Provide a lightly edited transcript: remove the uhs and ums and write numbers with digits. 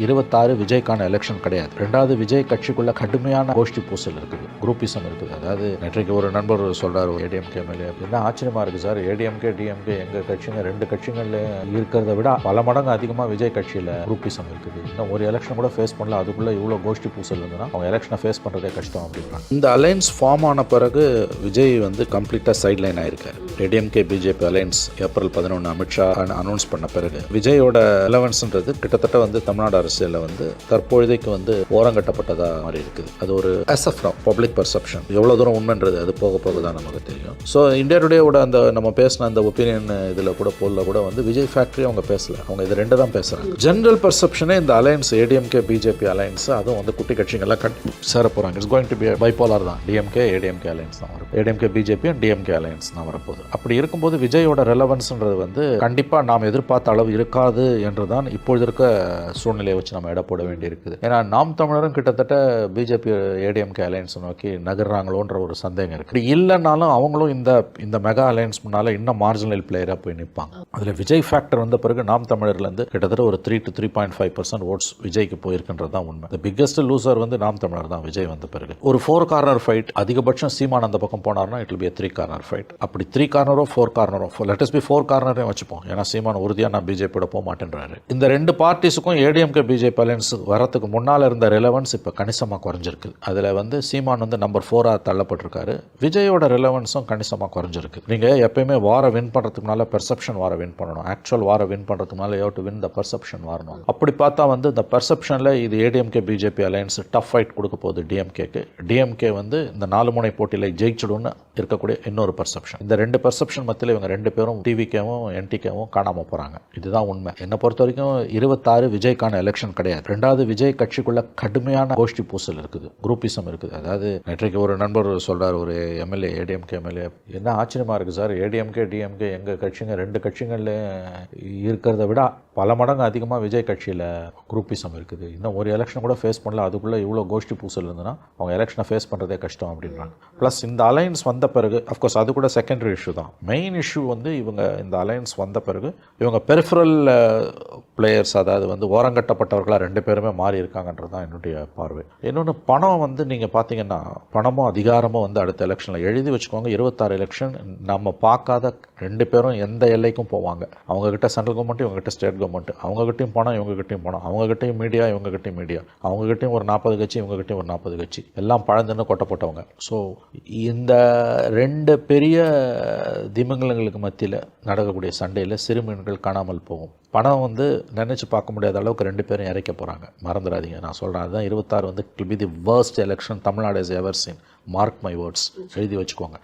26 விஜய்க்கான election கிடையாது. ரெண்டாவது விஜய் கட்சிக்குள்ள கடுமையான கோஷ்டி பூசல் இருக்குது, குரூப்பிசம் இருக்குது. அதாவது நேற்றைக்கு ஒரு நண்பர் சொல்றாரு ஏடிஎம்கே மேலே அப்படின்னா ஆச்சரியமா இருக்கு சார். ஏடிஎம்கே டிஎம்கே எங்க கட்சிங்க ரெண்டு கட்சிகள்ல இருக்கிறத விட பல மடங்கு அதிகமா விஜய் கட்சியில குரூப்பிசம் இருக்குது. இன்னும் ஒரு எலெக்ஷன் கூட ஃபேஸ் பண்ணல, அதுக்குள்ள இவ்வளவு கோஷ்டி பூசல் இருந்ததுன்னா அவங்க எலெக்ஷனை ஃபேஸ் பண்றதே கஷ்டம் அப்படின்றாங்க. இந்த அலையன்ஸ் ஃபார்ம் ஆன பிறகு விஜய் வந்து கம்ப்ளீட்டா சைட் லைன் ஆயிருக்காரு. ADMK BJP alliance April 11 Amit Shah announce பண்ண பிறகு விஜயோட ரெலவன்ஸ்ன்றது கிட்டத்தட்ட வந்து தமிழ்நாடு அரசியலில் வந்து தற்பொழுதைக்கு வந்து ஓரங்கட்டப்பட்டதா மாதிரி இருக்குது. அது ஒரு பப்ளிக் பர்செப்ஷன். எவ்வளோ தூரம் உண்மைன்றது அது போக போக தான் நமக்கு தெரியும். ஸோ இந்தியா டுடேவோட அந்த நம்ம பேசின அந்த ஒப்பீனியன் இதில் கூட போல கூட வந்து விஜய் ஃபேக்டரி அவங்க பேசல, அவங்க இது ரெண்டு தான் பேசுகிறாங்க. ஜென்ரல் பர்செப்ஷனே இந்த அலையன்ஸ் ஏடிஎம்கே பிஜேபி அலையன்ஸ் அதுவும் வந்து குட்டி கட்சிகள்லாம் சேர போகிறாங்க. It's going to be bipolar தான். டிஎம்கே ஏடிஎம்கே அலையன்ஸ் தான் வரும். ADMK BJP and DMK alliance தான் வரப்போகுது. அப்படி இருக்கும்போது விஜயோட ரெலவன்ஸ்ன்றது வந்து கண்டிப்பாக நாம் எதிர்பார்த்த அளவு இருக்காது என்றுதான் இப்பொழுது இருக்க சூழ்நிலையை வச்சு நம்ம இட போட வேண்டி இருக்குது. ஏன்னா நாம் தமிழரும் கிட்டத்தட்ட பிஜேபி ஏடிஎம்கே அலையன்ஸ் நோக்கி நகர்றாங்களோன்ற ஒரு சந்தேகம் இருக்கு. இல்லைனாலும் அவங்களும் இந்த மெகா அலையன்ஸ் முன்னால இன்னும் மார்ஜினல் பிளேயராக போய் நிற்பாங்க. அதில் விஜய் ஃபேக்டர் வந்த பிறகு நாம் தமிழர்லேருந்து கிட்டத்தட்ட ஒரு 3 to 3.5% ஓட்ஸ் விஜய்க்கு போயிருக்குன்றது தான் உண்மை. தி பிக்கஸ்ட் லூசர் வந்து நாம் தமிழர் தான் விஜய் வந்த பிறகு. ஒரு 4 கார்னர் ஃபைட் அதிகபட்சம் சீமான் அந்த பக்கம் போனார்னா it will be 3 corner fight. அப்படி 3 கார்னரோ 4 கார்னரோ லெட் அஸ் பி 4 கார்னரே வச்சுப்போம். ஏன்னா சீமான் உறுதியாக நான் பிஜேபியோட போக மாட்டேன்றாரு. இந்த ரெண்டு பார்ட்டிஸுக்கும் ஏடிஎம்கே பிஜேபி அலையன்ஸ் வரத்துக்கு முன்னால் இருந்த ரெலவன்ஸ் இப்போ கணிசமாக குறைஞ்சிருக்கு. அதில் வந்து சீமான் வந்து நம்பர் 4 தள்ளப்பட்டிருக்காரு. விஜயோட ரெலவன்ஸும் கணிசமாக குறைஞ்சிருக்கு. நீங்கள் எப்பயுமே வார வின் பண்ணுறதுக்கு முன்னால் பெர்செப்ஷன் வார வின் பண்ணணும். ஆக்சுவல் வார வின் பண்ணுறதுக்கு முன்னால் you have to win the perception வரணும். அப்படி பார்த்தா வந்து இந்த பெர்செப்ஷனில் இது ADMK BJP alliance tough fight கொடுக்க போகுது டிஎம்கேக்கு. டிஎம்கே வந்து இந்த 4 முனை போட்டியில் ஜெயிச்சிடும்னு இருக்கக்கூடிய இன்னொரு பெர்செப்ஷன். இந்த ரெண்டு பெர்செப்ஷன் மத்தியில் இவங்க ரெண்டு பேரும் டிவிகேவும் என்டிகேவும் காணாமல் போகிறாங்க. இதுதான் உண்மை. என்னை பொறுத்த வரைக்கும் 26 விஜய்க்கான எலெக்ஷன் கிடையாது. ரெண்டாவது விஜய் கட்சிக்குள்ள கடுமையான கோஷ்டி பூசல் இருக்குது, குரூப்பிசம் இருக்குது. அதாவது நேற்றைக்கு ஒரு நண்பர் சொல்றாரு, ஒரு எம்எல்ஏ ஏடிஎம்கே எம்எல்ஏ, என்ன ஆச்சரியமா இருக்கு சார், ஏடிஎம்கே டிஎம்கே எங்க கட்சிங்க ரெண்டு கட்சிகள்ல இருக்கிறத விட பல மடங்கு அதிகமாக விஜய் கட்சியில் குரூப்பிசம் இருக்குது. இன்னும் ஒரு எலெக்ஷன் கூட ஃபேஸ் பண்ணல, அதுக்குள்ளே இவ்வளோ கோஷ்டி பூசல் இருந்ததுன்னா அவங்க எலெக்ஷனை ஃபேஸ் பண்ணுறதே கஷ்டம் அப்படின்றாங்க. ப்ளஸ் இந்த அலையன்ஸ் வந்த பிறகு அஃப்கோர்ஸ் அது கூட செகண்டரி இஷ்யூ தான். மெயின் இஷ்யூ வந்து இவங்க இந்த அலையன்ஸ் வந்த பிறகு இவங்க பெரிஃபரல் பிளேயர்ஸ், அதாவது வந்து ஓரங்கட்டப்பட்டவர்களாக ரெண்டு பேருமே மாறி இருக்காங்கன்றது தான் என்னுடைய பார்வை. இன்னொன்று பணம் வந்து நீங்கள் பார்த்தீங்கன்னா பணமும் அதிகாரமும் வந்து அடுத்த எலெக்ஷனில் எழுதி வச்சுக்கோங்க. 26 எலெக்ஷன் நம்ம பார்க்காத ரெண்டு பேரும் எந்த எல்லைக்கும் போவாங்க. அவங்ககிட்ட சென்ட்ரல் கவர்மெண்ட், இவங்ககிட்ட ஸ்டேட் கவர்மெண்ட். அவங்ககிட்டையும் பணம், இவங்ககிட்டையும் பணம். அவங்ககிட்டையும் மீடியா, இவங்ககிட்டையும் மீடியா. அவங்ககிட்டையும் ஒரு 40 கட்சி, இவங்ககிட்டையும் ஒரு 40 கட்சி. எல்லாம் பழந்துன்னு கொட்டப்பட்டவங்க. ஸோ இந்த ரெண்டு பெரிய திமிங்கலங்களுக்கு மத்தியில் நடக்கக்கூடிய சண்டையில் சிறுமீன்கள் காணாமல் போகும். பணம் வந்து நினச்சி பார்க்க முடியாத அளவுக்கு ரெண்டு பேரும் இறக்க போகிறாங்க. மறந்துடாதீங்க, நான் சொல்கிறேன். அதுதான் 26 வந்து will be the worst election Tamil Nadu has ever seen. Mark my words, எழுதி வச்சுக்கோங்க.